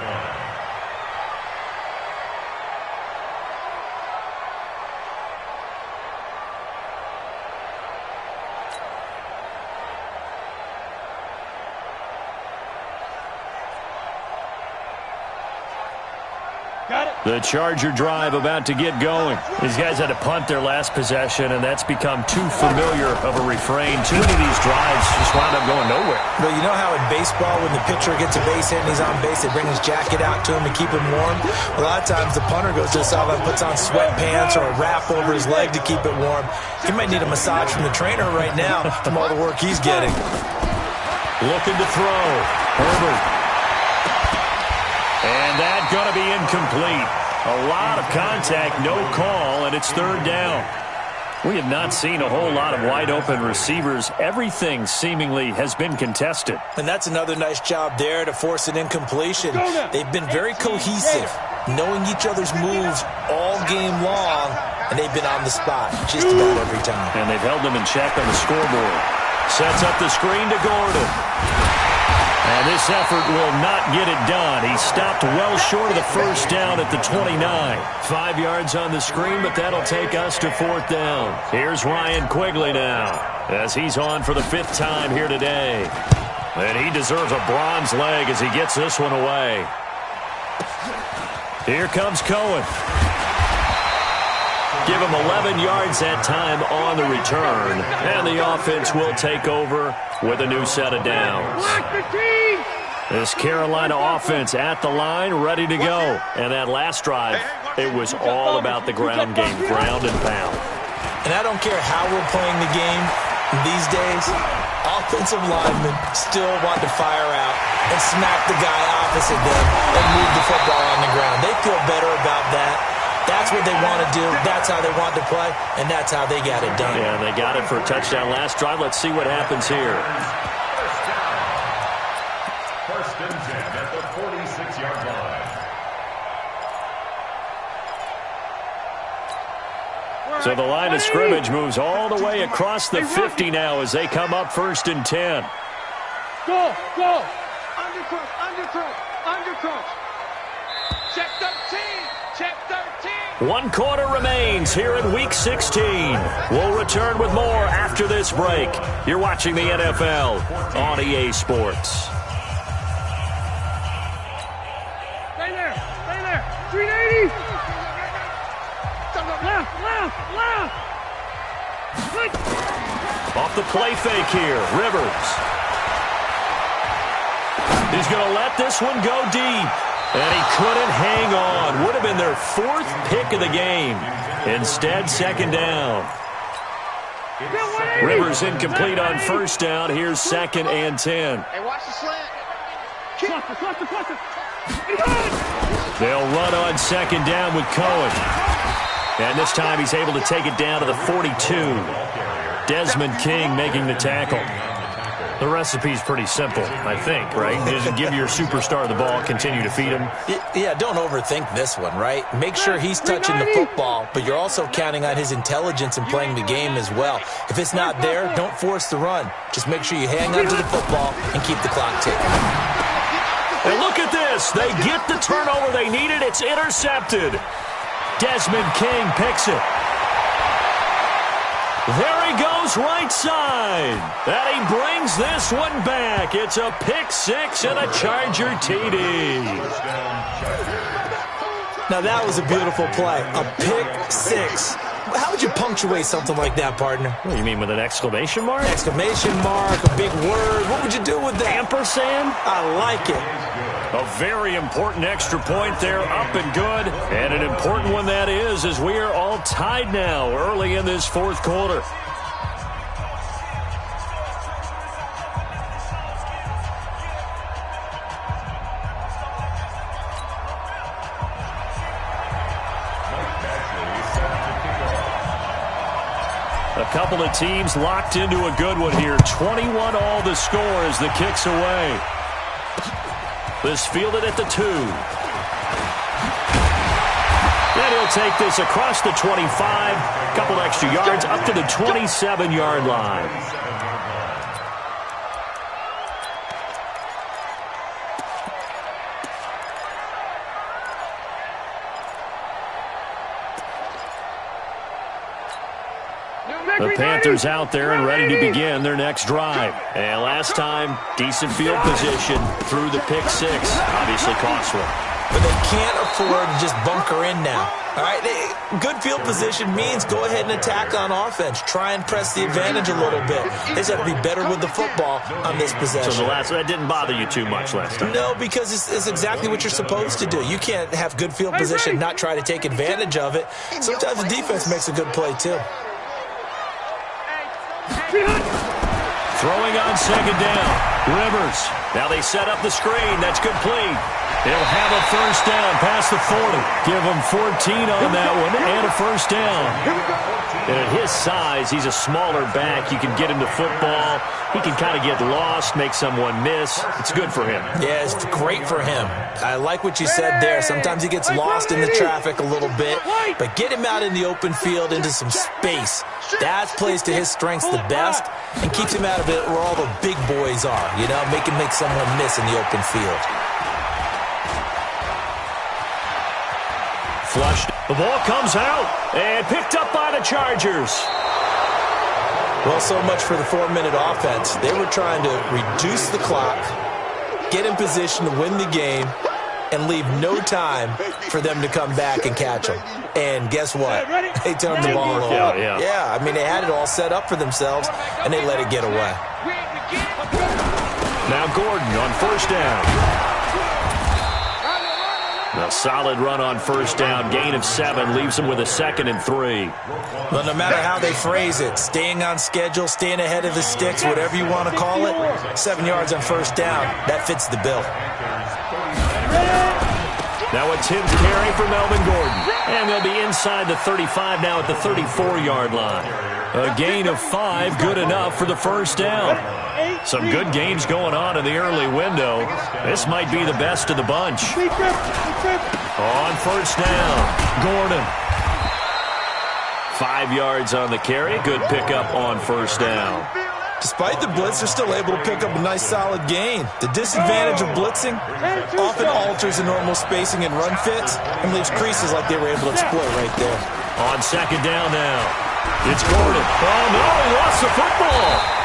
The Charger drive about to get going. These guys had to punt their last possession, and that's become too familiar of a refrain. Too many of these drives just wound up going nowhere. But you know how in baseball, when the pitcher gets a base hit and he's on base, they bring his jacket out to him to keep him warm? A lot of times the punter goes to the sideline, puts on sweatpants or a wrap over his leg to keep it warm. He might need a massage from the trainer right now from all the work he's getting. Looking to throw. Herbert. And that's going to be incomplete. A lot of contact, no call, and it's 3rd down. We have not seen a whole lot of wide-open receivers. Everything seemingly has been contested. And that's another nice job there to force an incompletion. They've been very cohesive, knowing each other's moves all game long, and they've been on the spot just about every time. And they've held them in check on the scoreboard. Sets up the screen to Gordon. And this effort will not get it done. He stopped well short of the first down at the 29. 5 yards on the screen, but that'll take us to 4th down. Here's Ryan Quigley now, as he's on for the 5th time here today. And he deserves a bronze leg as he gets this one away. Here comes Cohen. Give him 11 yards that time on the return. And the offense will take over with a new set of downs. This Carolina offense at the line, ready to go. And that last drive, it was all about the ground game, ground and pound. And I don't care how we're playing the game these days, offensive linemen still want to fire out and smack the guy opposite them and move the football on the ground. They feel better about that. That's what they want to do. That's how they want to play, and that's how they got it done. Yeah, and they got it for a touchdown last drive. Let's see what happens here. First and 10 at the 46-yard line. So the line of scrimmage moves all the way across the 50 now as they come up 1st and 10. Go, go. Undercross, undercross, undercross. Check 13, check 13. 1 quarter remains here in Week 16. We'll return with more after this break. You're watching the NFL on EA Sports. Stay there, 380. Left, left, left. Good. Off the play fake here, Rivers. He's going to let this one go deep. And he couldn't hang on. Would have been their 4th pick of the game. Instead, 2nd down. Rivers incomplete on first down. Here's 2nd and 10. Hey, watch the slant. They'll run on 2nd down with Cohen. And this time he's able to take it down to the 42. Desmond King making the tackle. The recipe's pretty simple, I think, right? Just give your superstar the ball, continue to feed him. Yeah, don't overthink this one, right? Make sure he's touching the football, but you're also counting on his intelligence in playing the game as well. If it's not there, don't force the run. Just make sure you hang on to the football and keep the clock ticking. And look at this. They get the turnover they needed. It's intercepted. Desmond King picks it. There he goes right side. And he brings this one back. It's a pick 6 and a Charger TD. Now that was a beautiful play. A pick 6. How would you punctuate something like that, partner? What do you mean, with an exclamation mark? Exclamation mark, a big word. What would you do with that? Ampersand? I like it. A very important extra point there, up and good. And an important one that is, as we are all tied now early in this 4th quarter. A couple of teams locked into a good one here. 21 all the score as the kick's away. This fielded at the 2. Then he'll take this across the 25. Couple extra yards up to the 27-yard line. The Panthers out there and ready to begin their next drive. And last time, decent field position through the pick 6. Obviously cost one. But they can't afford to just bunker in now. All right, good field position means go ahead and attack on offense. Try and press the advantage a little bit. They just have to be better with the football on this possession. So that didn't bother you too much last time? No, because it's exactly what you're supposed to do. You can't have good field position and not try to take advantage of it. Sometimes the defense makes a good play, too. Throwing on 2nd down. Rivers. Now they set up the screen. That's complete. They'll have a first down past the 40. Give them 14 on that one and a first down. And at his size, he's a smaller back. You can get him to football. He can kind of get lost, make someone miss. It's good for him. Yeah, it's great for him. I like what you said there. Sometimes he gets lost in the traffic a little bit, but get him out in the open field into some space. That plays to his strengths the best and keeps him out of it where all the big boys are, you know, make someone miss in the open field. Flushed. The ball comes out and picked up by the Chargers. Well, so much for the 4-minute offense. They were trying to reduce the clock, get in position to win the game, and leave no time for them to come back and catch them. And guess what? They turned the ball over. Yeah, I mean, they had it all set up for themselves, and they let it get away. Now Gordon on first down. A solid run on first down. Gain of 7 leaves him with a 2nd and 3. Well, no matter how they phrase it, staying on schedule, staying ahead of the sticks, whatever you want to call it, 7 yards on first down, that fits the bill. Now a 10th carry for Melvin Gordon. And they'll be inside the 35 now at the 34-yard line. A gain of 5, good enough for the first down. Some good games going on in the early window. This might be the best of the bunch. On first down, Gordon. 5 yards on the carry. Good pickup on first down. Despite the blitz, they're still able to pick up a nice, solid gain. The disadvantage of blitzing often alters the normal spacing and run fits and leaves creases like they were able to exploit right there. On second down now, it's Gordon. Oh, no, he lost the football.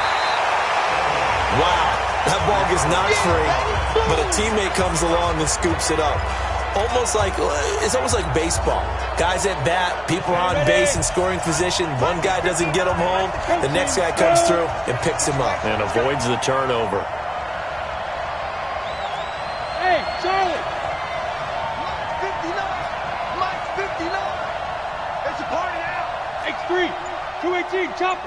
Wow, that ball gets knocked free, but a teammate comes along and scoops it up. It's almost like baseball. Guys at bat, people are on base in scoring position. One guy doesn't get him home. The next guy comes through and picks him up. And avoids the turnover. Hey, Charlie. Mike 59. It's a party now. X3, 218, chopper.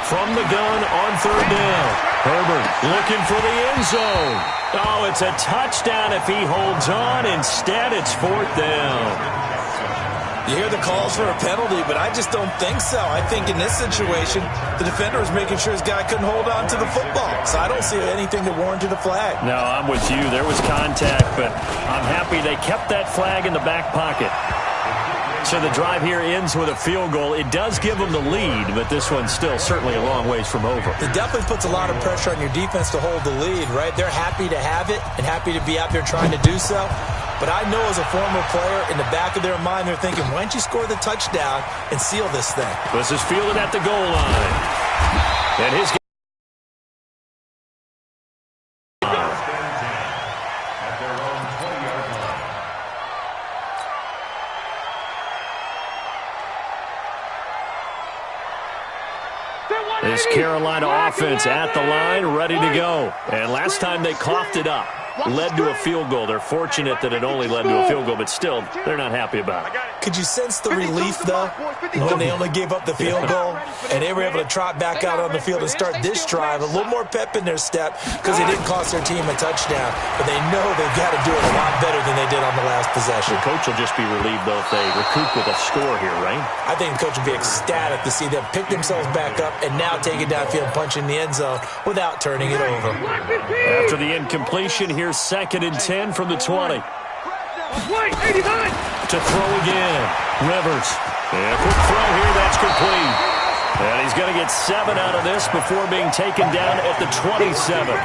From the gun on third down. Herbert looking for the end zone. Oh, it's a touchdown if he holds on. Instead, it's fourth down. You hear the calls for a penalty, but I just don't think so. I think in this situation, the defender was making sure his guy couldn't hold on to the football. So I don't see anything that warranted a flag. No, I'm with you. There was contact, but I'm happy they kept that flag in the back pocket. So the drive here ends with a field goal. It does give them the lead, but this one's still certainly a long ways from over. It definitely puts a lot of pressure on your defense to hold the lead, right? They're happy to have it and happy to be out there trying to do so. But I know as a former player, in the back of their mind, they're thinking, why don't you score the touchdown and seal this thing? This is fielded at the goal line. And his at their own 20-yard line. This Carolina offense at the line, ready to go. And last time they coughed it up, led to a field goal. They're fortunate that it only led to a field goal, but still, they're not happy about it. Could you sense the relief, though, when they only gave up the field goal and they were able to trot back out on the field and start this drive, a little more pep in their step because it didn't cost their team a touchdown, but they know they've got to do it a lot better than they did on the last possession. The coach will just be relieved, though, if they recoup with a score here, right? I think the coach will be ecstatic to see them pick themselves back up and now take it downfield and punch in the end zone without turning it over. After the incompletion, here's 2nd and 10 from the 20. To throw again. Rivers. And quick throw here, that's complete. And he's going to get 7 out of this before being taken down at the 27.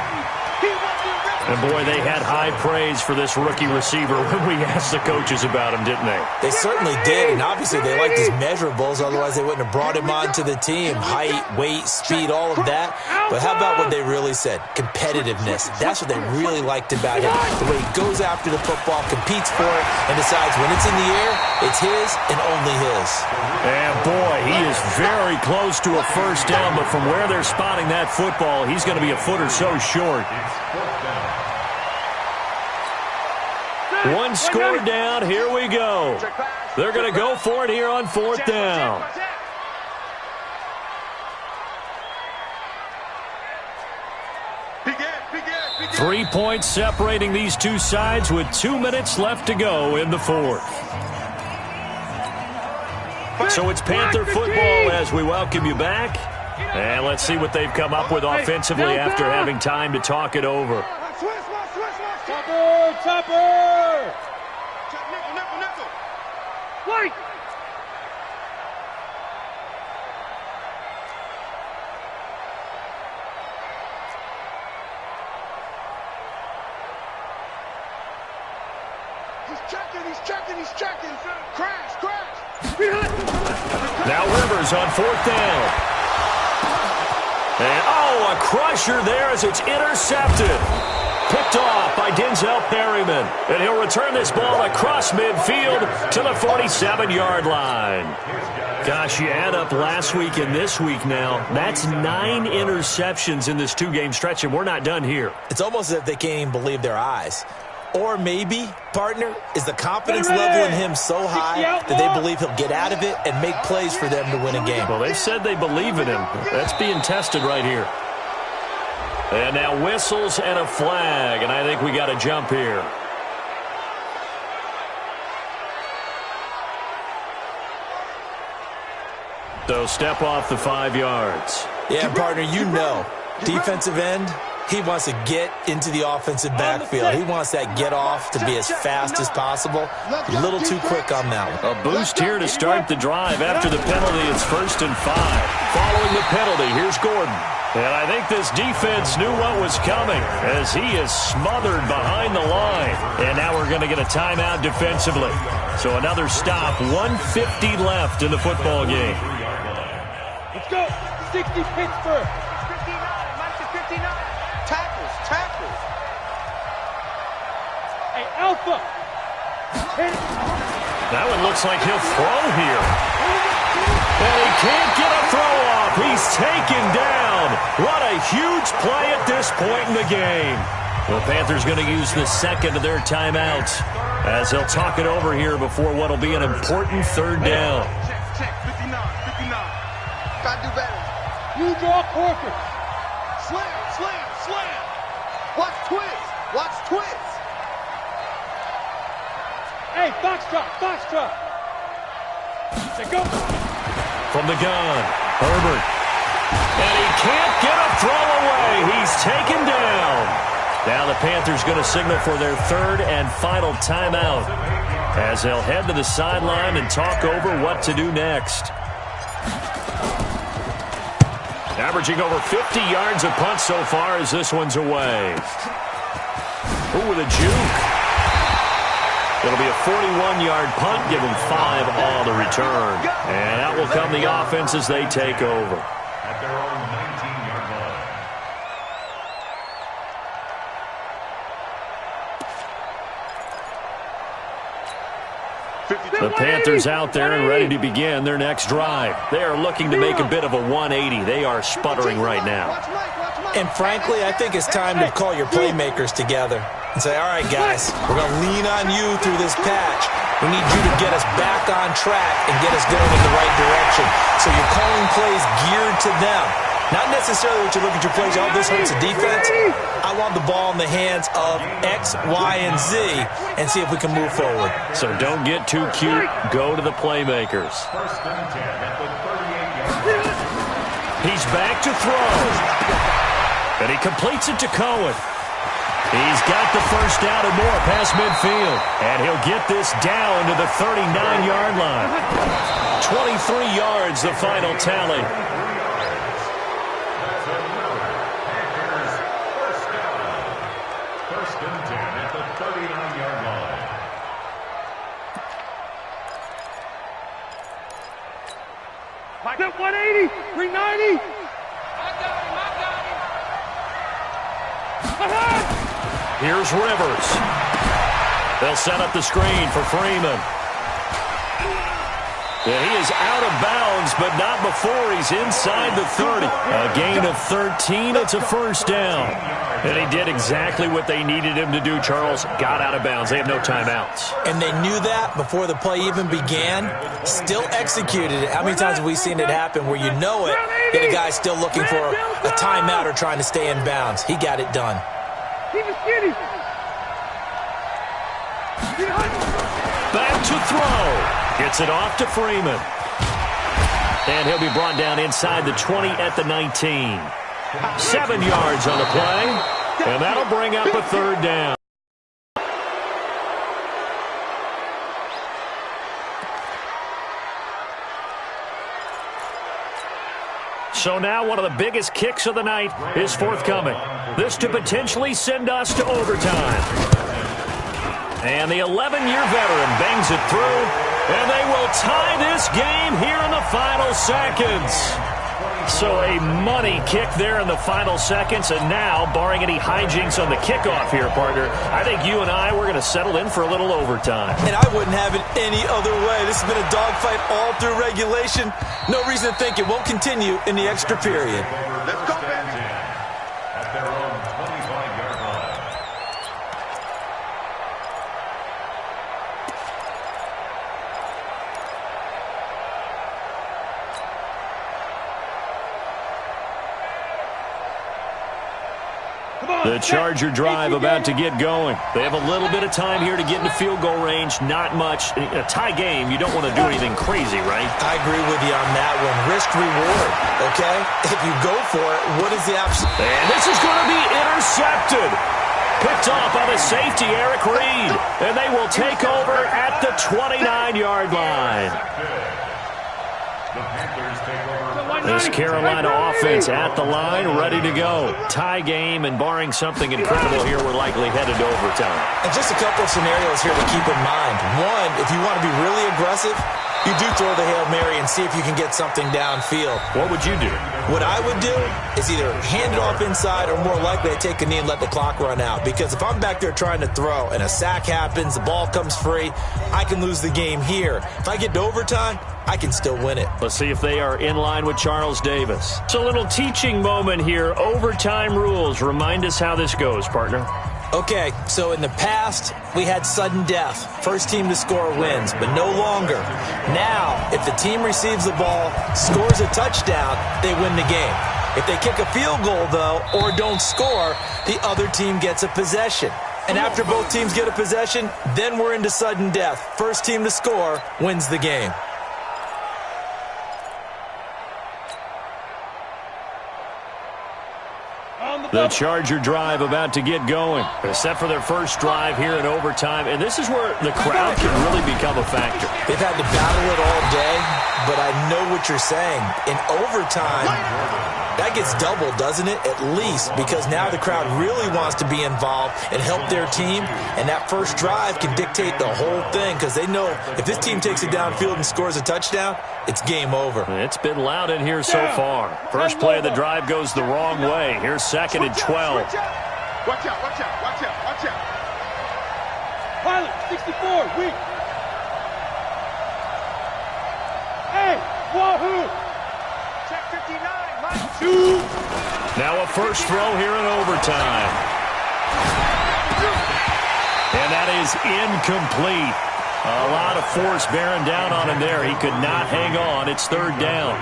And, boy, they had high praise for this rookie receiver when we asked the coaches about him, didn't they? They certainly did, and obviously they liked his measurables, otherwise they wouldn't have brought him onto the team. Height, weight, speed, all of that. But how about what they really said? Competitiveness. That's what they really liked about him. The way he goes after the football, competes for it, and decides when it's in the air, it's his and only his. And, boy, he is very close to a first down, but from where they're spotting that football, he's going to be a foot or so short. One score down, here we go. They're going to go for it here on 4th down. Three points separating these two sides with 2 minutes left to go in the 4th. So it's Panther football as we welcome you back. And let's see what they've come up with offensively after having time to talk it over. Topper! Nickel! White! He's checking. Crash! Now Rivers on 4th down. And, a crusher there as it's intercepted. Picked off by Denzel Perryman. And he'll return this ball across midfield to the 47-yard line. Gosh, you add up last week and this week now. That's 9 interceptions in this 2-game stretch, and we're not done here. It's almost as if they can't even believe their eyes. Or maybe, partner, is the confidence level in him so high that they believe he'll get out of it and make plays for them to win a game. Well, they've said they believe in him. That's being tested right here. And now whistles and a flag, and I think we got a jump here. So step off the 5 yards. Yeah, partner, you know, defensive end, he wants to get into the offensive backfield. He wants that get off to be as fast as possible. A little too quick on that one. A boost here to start the drive. After the penalty, it's 1st and 5. Following the penalty, here's Gordon. And I think this defense knew what was coming as he is smothered behind the line. And now we're going to get a timeout defensively. So another stop, 1:50 left in the football game. Let's go. 60 Pittsburgh. 59. Mike to 59. Tackles. Hey, Alpha. That one looks like he'll throw here. And he can't get a throw off. He's taken down. What a huge play at this point in the game. The Panthers going to use the second of their timeouts as they'll talk it over here before what will be an important 3rd down. Check. 59. Gotta do better. You draw corporate. Slam, slam, slam. Watch twist. Watch twist. Hey, box drop, box drop. They go. From the gun, Herbert. And he can't get a throw away. He's taken down. Now the Panthers going to signal for their third and final timeout as they'll head to the sideline and talk over what to do next. Averaging over 50 yards a punt so far as this one's away. Ooh, with a juke. It'll be a 41-yard punt, give them 5 on the return. And out will come the offense as they take over. At their own 19-yard line. The Panthers out there and ready to begin their next drive. They are looking to make a bit of a 180. They are sputtering right now. And frankly, I think it's time to call your playmakers together and say, all right, guys, we're going to lean on you through this patch. We need you to get us back on track and get us going in the right direction. So you're calling plays geared to them. Not necessarily what you look at your plays, oh, this hurts the defense. I want the ball in the hands of X, Y, and Z and see if we can move forward. So don't get too cute. Go to the playmakers. First and 10 at the 38-yard line. He's back to throw. And he completes it to Cohen. He's got the first down and more past midfield. And he'll get this down to the 39-yard line. 23 yards, the final tally. First and 10 at the 39-yard line. Like that 180, 390. Here's Rivers. They'll set up the screen for Freeman. And he is out of bounds, but not before he's inside the 30. A gain of 13. It's a first down. And he did exactly what they needed him to do, Charles. Got out of bounds. They have no timeouts. And they knew that before the play even began. Still executed it. How many times have we seen it happen where you know it, yet a guy's still looking for a timeout or trying to stay in bounds? He got it done. Back to throw. Gets it off to Freeman. And he'll be brought down inside the 20 at the 19. 7 yards on the play. And that'll bring up a third down. So now one of the biggest kicks of the night is forthcoming. This to potentially send us to overtime. And the 11-year veteran bangs it through, and they will tie this game here in the final seconds. So a money kick there in the final seconds, and now, barring any hijinks on the kickoff here, partner, I think you and I, we're going to settle in for a little overtime. And I wouldn't have it any other way. This has been a dogfight all through regulation. No reason to think it won't continue in the extra period. Let's go, man. At their own 25-yard line. The Charger drive about to get going. They have a little bit of time here to get into field goal range. Not much. In a tie game, you don't want to do anything crazy, right? I agree with you on that one. Risk-reward, okay? If you go for it, what is the option? And this is going to be intercepted. Picked off by the safety, Eric Reed. And they will take over at the 29-yard line. The Panthers take over. This Carolina offense at the line, ready to go. Tie game, and barring something incredible here, we're likely headed to overtime. And just a couple of scenarios here to keep in mind. One, if you want to be really aggressive, you do throw the Hail Mary and see if you can get something downfield. What would you do? What I would do is either hand it off inside or more likely to take a knee and let the clock run out. Because if I'm back there trying to throw and a sack happens, the ball comes free, I can lose the game here. If I get to overtime, I can still win it. Let's see if they are in line with Charles Davis. It's a little teaching moment here. Overtime rules. Remind us how this goes, partner. Okay, so in the past, we had sudden death. First team to score wins, but no longer. Now, if the team receives the ball, scores a touchdown, they win the game. If they kick a field goal, though, or don't score, the other team gets a possession. And after both teams get a possession, then we're into sudden death. First team to score wins the game. The Charger drive about to get going. They're set for their first drive here in overtime, and this is where the crowd can really become a factor. They've had to battle it all day, but I know what you're saying. In overtime, that gets doubled, doesn't it? At least, because now the crowd really wants to be involved and help their team, and that first drive can dictate the whole thing because they know if this team takes it downfield and scores a touchdown, it's game over. It's been loud in here so far. First play of the drive goes the wrong way. Here's 2nd and 12. Watch out, watch out, watch out, watch out. Pilot, 64, weak. Hey, wahoo! Check 59, Mike. 2. Now a first throw here in overtime. And that is incomplete. A lot of force bearing down on him there. He could not hang on. It's 3rd down.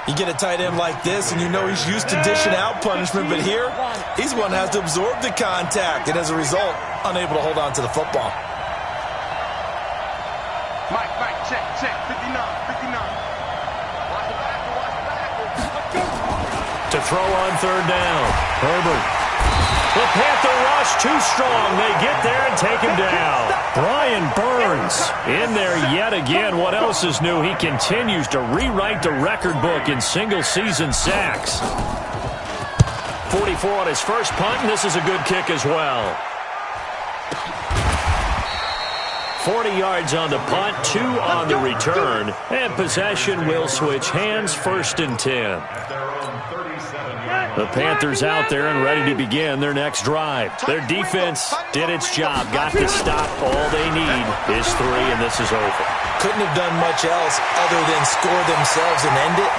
You get a tight end like this, and you know he's used to dishing out punishment, but here, he's one that has to absorb the contact, and as a result, unable to hold on to the football. Mike, check, 59, 59. Watch the back, watch the back. To throw on 3rd down. Herbert. The Panther rush too strong. They get there and take him down. Brian Burns in there yet again. What else is new? He continues to rewrite the record book in single-season sacks. 44 on his first punt, and this is a good kick as well. 40 yards on the punt, 2 on the return, and possession will switch hands, 1st and 10. The Panthers out there and ready to begin their next drive. Their defense did its job, got to stop. All they need is 3, and this is over. Couldn't have done much else other than score themselves and end it,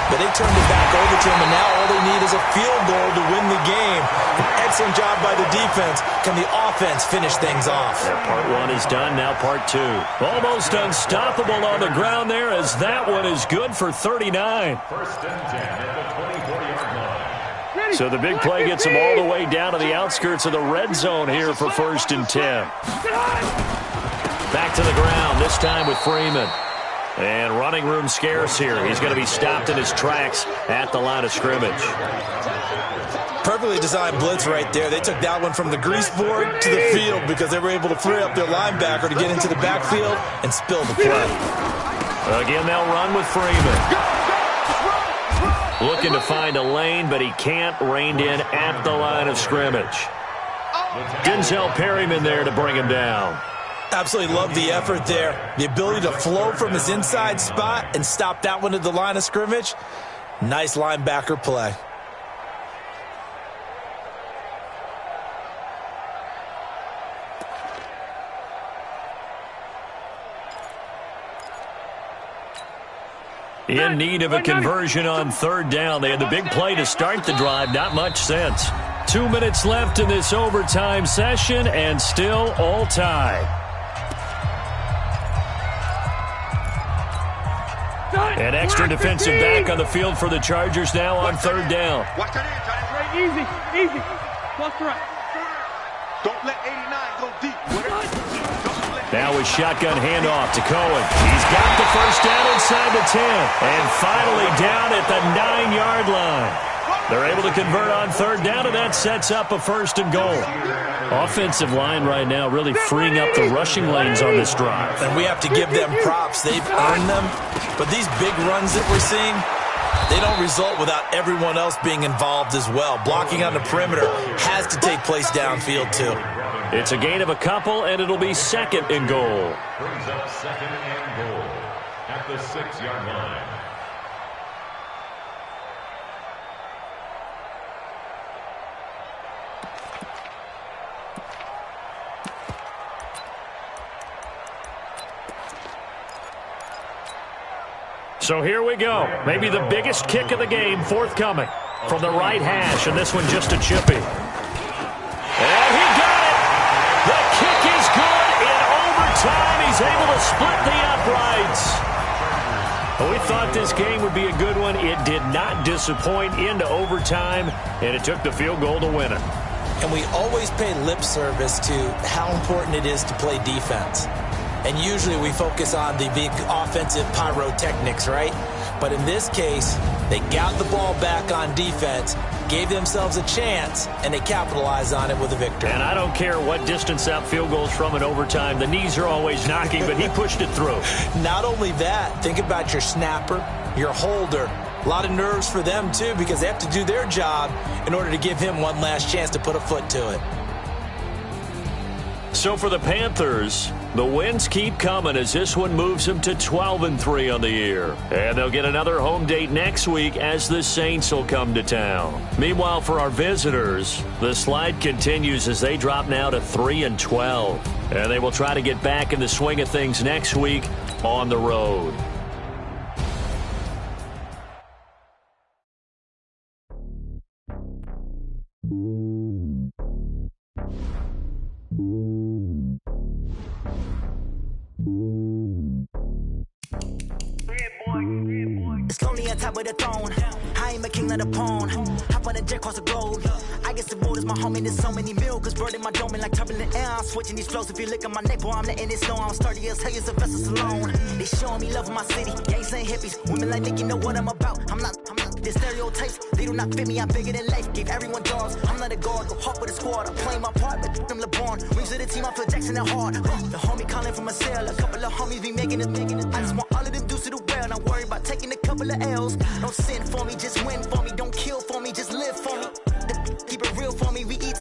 but they turned it back over to them, and now all they need is a field goal to win the game. An excellent job by the defense. Can the offense finish things off? Yeah, part 1 is done, now part 2. Almost unstoppable on the ground there as that one is good for 39. 1st and 10 at the 24-yard line. So the big play gets them all the way down to the outskirts of the red zone here for 1st and 10. Back to the ground, this time with Freeman. And running room scarce here. He's going to be stopped in his tracks at the line of scrimmage. Perfectly designed blitz right there. They took that one from the grease board to the field because they were able to free up their linebacker to get into the backfield and spill the play. Again, they'll run with Freeman. Looking to find a lane, but he can't. Reined in at the line of scrimmage. Denzel Perryman there to bring him down. Absolutely love the effort there. The ability to flow from his inside spot and stop that one at the line of scrimmage. Nice linebacker play. In need of a conversion on 3rd down. They had the big play to start the drive. Not much sense. 2 minutes left in this overtime session, and still all tied. An extra defensive back on the field for the Chargers now on 3rd down. Watch that in, Easy. Plus the right. Don't let 89 go deep. Now a shotgun handoff to Cohen. He's got the first down inside the 10. And finally down at the 9-yard line. They're able to convert on 3rd down, and that sets up a 1st and goal. Offensive line right now really freeing up the rushing lanes on this drive. And we have to give them props. They've earned them. But these big runs that we're seeing, they don't result without everyone else being involved as well. Blocking on the perimeter has to take place downfield too. It's a gain of a couple, and it'll be 2nd and goal. Brings up 2nd and goal at the 6-yard line. So here we go. Maybe the biggest kick of the game forthcoming from the right hash, and this one just a chippy. And he got overtime. He's able to split the uprights. We thought this game would be a good one. It did not disappoint into overtime, and it took the field goal to win it. And we always pay lip service to how important it is to play defense. And usually we focus on the big offensive pyrotechnics, right? But in this case, they got the ball back on defense, gave themselves a chance, and they capitalized on it with a victory. And I don't care what distance that field goes from in overtime. The knees are always knocking, but he pushed it through. Not only that, think about your snapper, your holder. A lot of nerves for them, too, because they have to do their job in order to give him one last chance to put a foot to it. So for the Panthers, the wins keep coming as this one moves them to 12-3 on the year. And they'll get another home date next week as the Saints will come to town. Meanwhile, for our visitors, the slide continues as they drop now to 3-12. And they will try to get back in the swing of things next week on the road. It's lonely on top of the throne. I ain't a king of the pawn. Hop on a jet across the globe. I guess the road is my home and there's so many milkers burning my dome like turbulent air. I'm switching these flows. If you look at my neck, boy, I'm letting it slow. I'm sturdy as hell as a vessel alone. They showing me love in my city. Gangs ain't hippies. Women like think you know what I'm about. I'm not. The stereotypes, they do not fit me. I'm bigger than life. Gave everyone dogs. I'm not a guard. Go hard with a squad. I'm playing my part, but them LeBron. Rings to the team. I feel Jackson and hard. The homie calling from a cell. A couple of homies be making it. I just want all of them dudes to do well. Not worry about taking a couple of L's. Don't sin for me, just win for